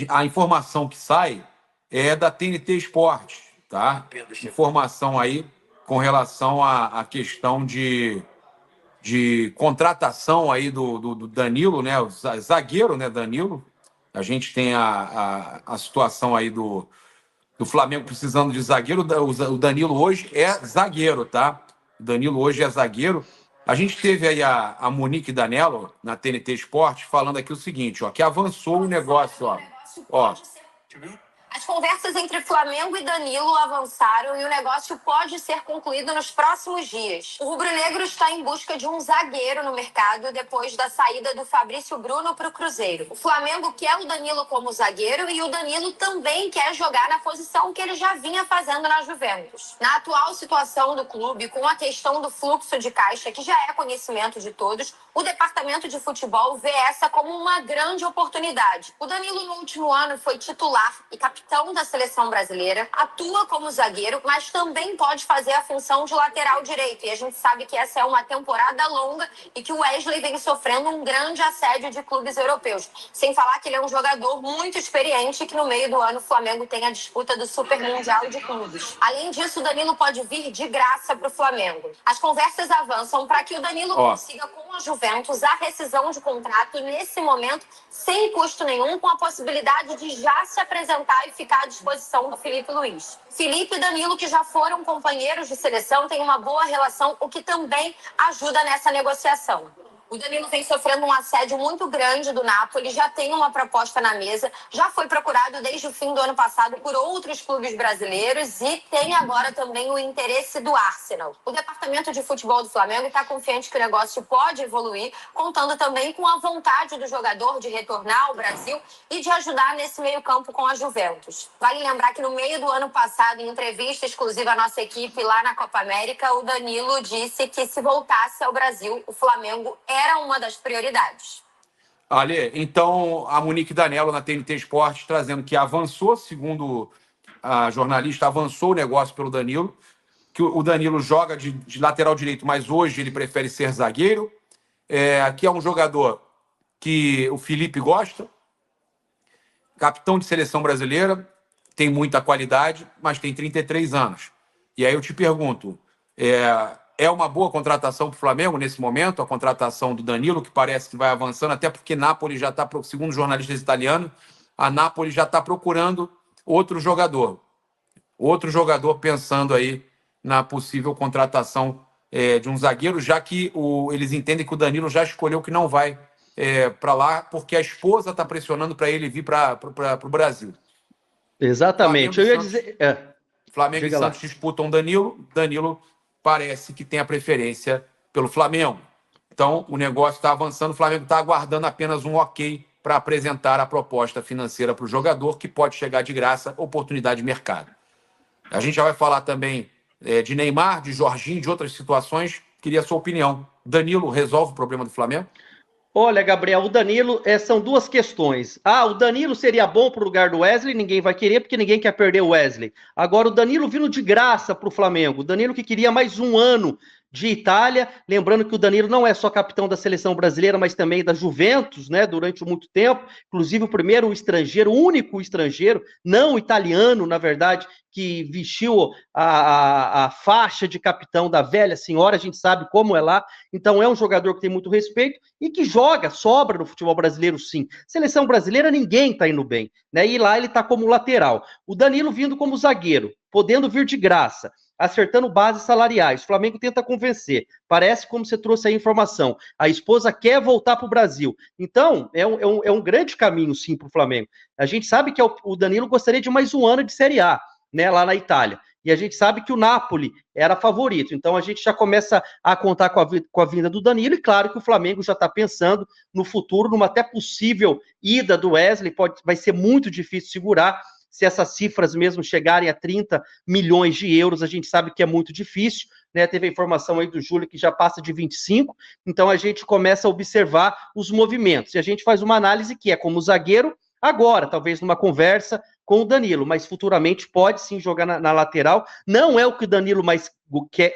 a informação que sai é da TNT Esportes, tá? Informação aí com relação à questão de contratação aí do Danilo, né? O zagueiro, né, Danilo. A gente tem a situação aí do Flamengo precisando de zagueiro. O Danilo hoje é zagueiro, tá? O Danilo hoje é zagueiro. A gente teve aí a Monique Danello na TNT Esportes falando aqui o seguinte, ó, que avançou o negócio, ó. As conversas entre Flamengo e Danilo avançaram e o negócio pode ser concluído nos próximos dias. O rubro-negro está em busca de um zagueiro no mercado depois da saída do Fabrício Bruno para o Cruzeiro. O Flamengo quer o Danilo como zagueiro e o Danilo também quer jogar na posição que ele já vinha fazendo na Juventus. Na atual situação do clube, com a questão do fluxo de caixa, que já é conhecimento de todos, o departamento de futebol vê essa como uma grande oportunidade. O Danilo, no último ano, foi titular e capitão da seleção brasileira, atua como zagueiro, mas também pode fazer a função de lateral direito. E a gente sabe que essa é uma temporada longa e que o Wesley vem sofrendo um grande assédio de clubes europeus. Sem falar que ele é um jogador muito experiente e que no meio do ano o Flamengo tem a disputa do Super Mundial de Clubes. Além disso, o Danilo pode vir de graça para o Flamengo. As conversas avançam para que o Danilo consiga com a Juventus a rescisão de contrato nesse momento, sem custo nenhum, com a possibilidade de já se apresentar e ficar à disposição do Felipe Luiz. Felipe e Danilo, que já foram companheiros de seleção, têm uma boa relação, o que também ajuda nessa negociação. O Danilo vem sofrendo um assédio muito grande do Napoli, já tem uma proposta na mesa, já foi procurado desde o fim do ano passado por outros clubes brasileiros e tem agora também o interesse do Arsenal. O departamento de futebol do Flamengo está confiante que o negócio pode evoluir, contando também com a vontade do jogador de retornar ao Brasil e de ajudar nesse meio-campo com a Juventus. Vale lembrar que no meio do ano passado, em entrevista exclusiva à nossa equipe lá na Copa América, o Danilo disse que se voltasse ao Brasil, o Flamengo era uma das prioridades. Ale, então a Monique Danello na TNT Esportes trazendo que avançou, segundo a jornalista, avançou o negócio pelo Danilo, que o Danilo joga de lateral direito, mas hoje ele prefere ser zagueiro. Aqui é um jogador que o Felipe gosta, capitão de seleção brasileira, tem muita qualidade, mas tem 33 anos. E aí eu te pergunto, é uma boa contratação para o Flamengo nesse momento, a contratação do Danilo, que parece que vai avançando, até porque Napoli já está, segundo jornalistas italianos, a Napoli já está procurando outro jogador pensando aí na possível contratação de um zagueiro, já que eles entendem que o Danilo já escolheu que não vai para lá, porque a esposa está pressionando para ele vir para o Brasil. Exatamente. Flamengo e Santos disputam Danilo parece que tem a preferência pelo Flamengo. Então, o negócio está avançando, o Flamengo está aguardando apenas um ok para apresentar a proposta financeira para o jogador, que pode chegar de graça, oportunidade de mercado. A gente já vai falar também de Neymar, de Jorginho, de outras situações. Queria a sua opinião. Danilo resolve o problema do Flamengo? Olha, Gabriel, o Danilo, são duas questões. O Danilo seria bom para o lugar do Wesley, ninguém vai querer, porque ninguém quer perder o Wesley. Agora, o Danilo vindo de graça para o Flamengo. O Danilo que queria mais um ano de Itália, lembrando que o Danilo não é só capitão da seleção brasileira, mas também da Juventus, né, durante muito tempo, inclusive o primeiro estrangeiro, o único estrangeiro, não italiano, na verdade, que vestiu a faixa de capitão da velha senhora, a gente sabe como é lá, então é um jogador que tem muito respeito e que sobra no futebol brasileiro, sim. Seleção brasileira, ninguém está indo bem, né, e lá ele está como lateral. O Danilo vindo como zagueiro, podendo vir de graça, acertando bases salariais. O Flamengo tenta convencer. Parece como você trouxe aí a informação. A esposa quer voltar para o Brasil. Então, é um grande caminho, sim, para o Flamengo. A gente sabe que o Danilo gostaria de mais um ano de Série A, né, lá na Itália. E a gente sabe que o Napoli era favorito. Então, a gente já começa a contar com a vinda do Danilo. E claro que o Flamengo já está pensando no futuro, numa até possível ida do Wesley. Vai ser muito difícil segurar. Se essas cifras mesmo chegarem a 30 milhões de euros, a gente sabe que é muito difícil, né? Teve a informação aí do Júlio que já passa de 25, então a gente começa a observar os movimentos, e a gente faz uma análise que é como zagueiro, agora, talvez numa conversa, com o Danilo, mas futuramente pode sim jogar na lateral. Não é o que o Danilo mais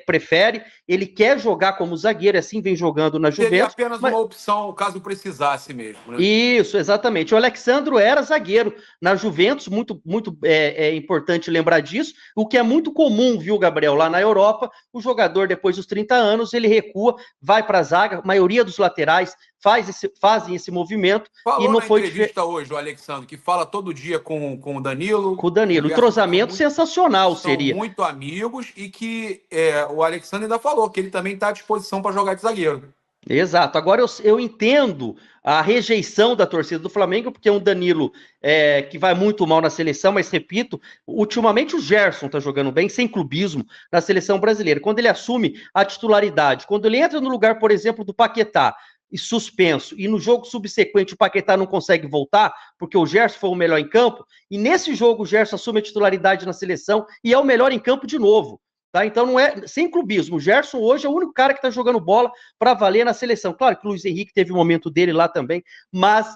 prefere, ele quer jogar como zagueiro, assim vem jogando na Juventus. Seria apenas uma opção, caso precisasse mesmo, né? Isso, exatamente. O Alexandro era zagueiro na Juventus, muito importante lembrar disso, o que é muito comum, viu, Gabriel? Lá na Europa, o jogador, depois dos 30 anos, ele recua, vai para a zaga, a maioria dos laterais fazem esse movimento. Falou e não na foi entrevista hoje, o Alexandro, que fala todo dia com o Danilo. Com o Danilo. Entrosamento sensacional seria. São muito amigos e que o Alexandre ainda falou que ele também está à disposição para jogar de zagueiro. Exato. Agora eu entendo a rejeição da torcida do Flamengo, porque é um Danilo que vai muito mal na seleção, mas repito, ultimamente o Gerson tá jogando bem, sem clubismo, na seleção brasileira. Quando ele assume a titularidade, quando ele entra no lugar, por exemplo, do Paquetá, e suspenso, e no jogo subsequente o Paquetá não consegue voltar, porque o Gerson foi o melhor em campo, e nesse jogo o Gerson assume a titularidade na seleção e é o melhor em campo de novo. Tá? Então não é sem clubismo. O Gerson hoje é o único cara que está jogando bola para valer na seleção. Claro que o Luiz Henrique teve o momento dele lá também, mas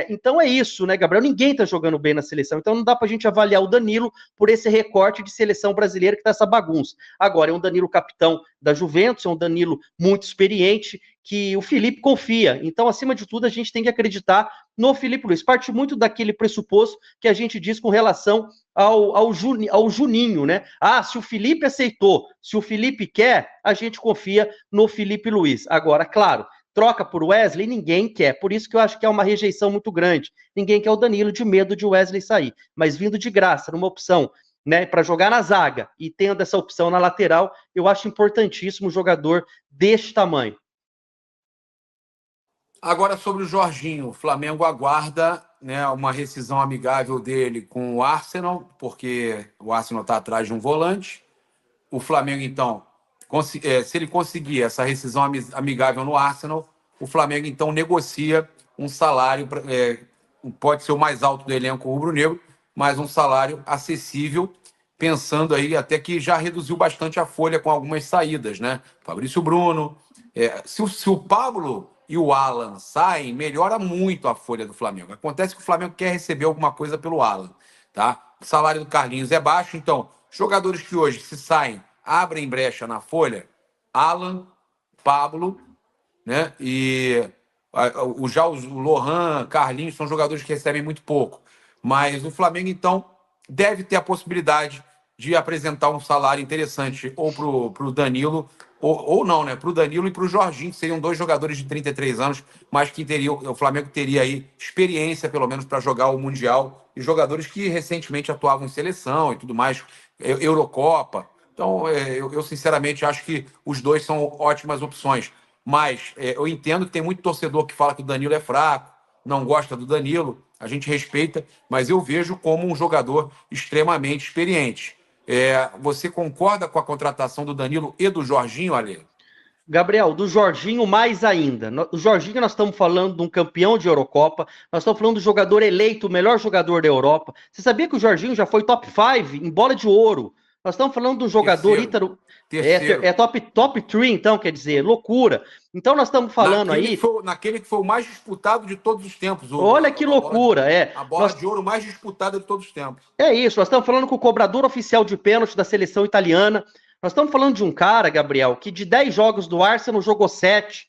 então é isso, né, Gabriel? Ninguém está jogando bem na seleção, então não dá para a gente avaliar o Danilo por esse recorte de seleção brasileira que está essa bagunça. Agora, é um Danilo capitão da Juventus, é um Danilo muito experiente, que o Felipe confia. Então, acima de tudo, a gente tem que acreditar no Felipe Luiz. Parte muito daquele pressuposto que a gente diz com relação ao Juninho, né? Ah, se o Felipe aceitou, se o Felipe quer, a gente confia no Felipe Luiz. Agora, claro, troca por Wesley, ninguém quer. Por isso que eu acho que é uma rejeição muito grande. Ninguém quer o Danilo de medo de Wesley sair. Mas vindo de graça, numa opção, né, para jogar na zaga e tendo essa opção na lateral, eu acho importantíssimo um jogador deste tamanho. Agora, sobre o Jorginho, o Flamengo aguarda, né, uma rescisão amigável dele com o Arsenal, porque o Arsenal está atrás de um volante. O Flamengo, então, se ele conseguir essa rescisão amigável no Arsenal, o Flamengo, então, negocia um salário, pode ser o mais alto do elenco rubro-negro, mas um salário acessível, pensando aí até que já reduziu bastante a folha com algumas saídas, né? Fabrício Bruno. Se o Pablo e o Alan saem, melhora muito a folha do Flamengo. Acontece que o Flamengo quer receber alguma coisa pelo Alan, tá? O salário do Carlinhos é baixo, então, jogadores que hoje, se saem, abrem brecha na folha, Alan, Pablo, né? E já o Lohan, Carlinhos, são jogadores que recebem muito pouco. Mas o Flamengo, então, deve ter a possibilidade de apresentar um salário interessante ou para o Danilo, ou não, né? Para o Danilo e para o Jorginho, que seriam dois jogadores de 33 anos, mas que o Flamengo teria aí experiência, pelo menos, para jogar o Mundial, e jogadores que recentemente atuavam em seleção e tudo mais, Eurocopa. Então, eu sinceramente acho que os dois são ótimas opções. Mas eu entendo que tem muito torcedor que fala que o Danilo é fraco, não gosta do Danilo, a gente respeita, mas eu vejo como um jogador extremamente experiente. Você concorda com a contratação do Danilo e do Jorginho, Ale? Gabriel, do Jorginho mais ainda. O Jorginho, nós estamos falando de um campeão de Eurocopa, nós estamos falando do jogador eleito, o melhor jogador da Europa. Você sabia que o Jorginho já foi top 5 em bola de ouro? Nós estamos falando de um jogador ítalo. Top 3, então, quer dizer, loucura. Então nós estamos falando naquele que foi o mais disputado de todos os tempos. Olha que loucura, A bola de ouro mais disputada de todos os tempos. É isso, nós estamos falando com o cobrador oficial de pênalti da seleção italiana. Nós estamos falando de um cara, Gabriel, que de 10 jogos do Arsenal jogou 7,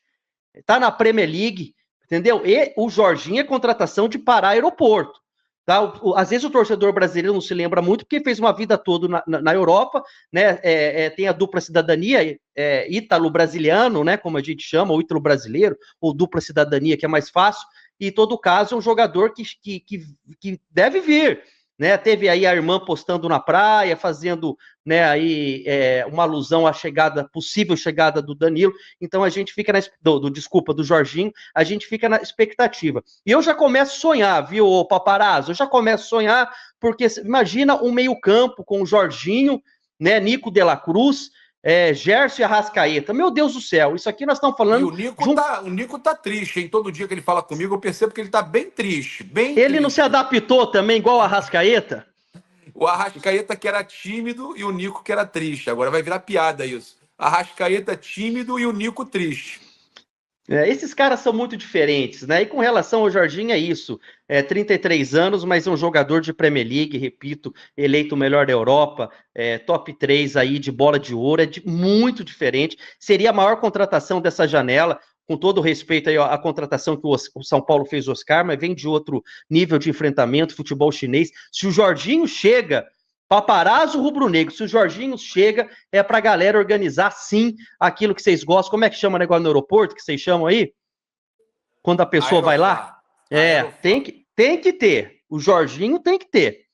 está na Premier League, entendeu? E o Jorginho é contratação de Pará Aeroporto. Tá? Às vezes o torcedor brasileiro não se lembra muito, porque fez uma vida toda na Europa, né? Tem a dupla cidadania, ítalo-brasiliano, né? Como a gente chama, ou ítalo-brasileiro, ou dupla cidadania, que é mais fácil, e em todo caso é um jogador que deve vir. Né, teve aí a irmã postando na praia, fazendo, né, aí, uma alusão à possível chegada do Danilo. Então a gente fica do Jorginho, a gente fica na expectativa. E eu já começo a sonhar, viu, Paparazzo? Eu já começo a sonhar, porque imagina um meio-campo com o Jorginho, né, Nico de la Cruz, Gerson e Arrascaeta. Meu Deus do céu, isso aqui nós estamos falando... E o Nico tá triste, hein? Todo dia que ele fala comigo, eu percebo que ele tá bem triste, Ele não se adaptou também, igual o Arrascaeta? O Arrascaeta que era tímido e o Nico que era triste. Agora vai virar piada isso. Arrascaeta tímido e o Nico triste. Esses caras são muito diferentes, né? E com relação ao Jorginho, é isso. 33 anos, mas é um jogador de Premier League, repito, eleito o melhor da Europa, top 3 aí de bola de ouro, muito diferente. Seria a maior contratação dessa janela, com todo o respeito aí à contratação que o São Paulo fez, Oscar, mas vem de outro nível de enfrentamento, futebol chinês. Se o Jorginho chega, paparazzo rubro-negro, se o Jorginho chega, é pra galera organizar, sim, aquilo que vocês gostam. Como é que chama o negócio no aeroporto, que vocês chamam aí? Quando a pessoa vai lá? Tem que ter. O Jorginho tem que ter.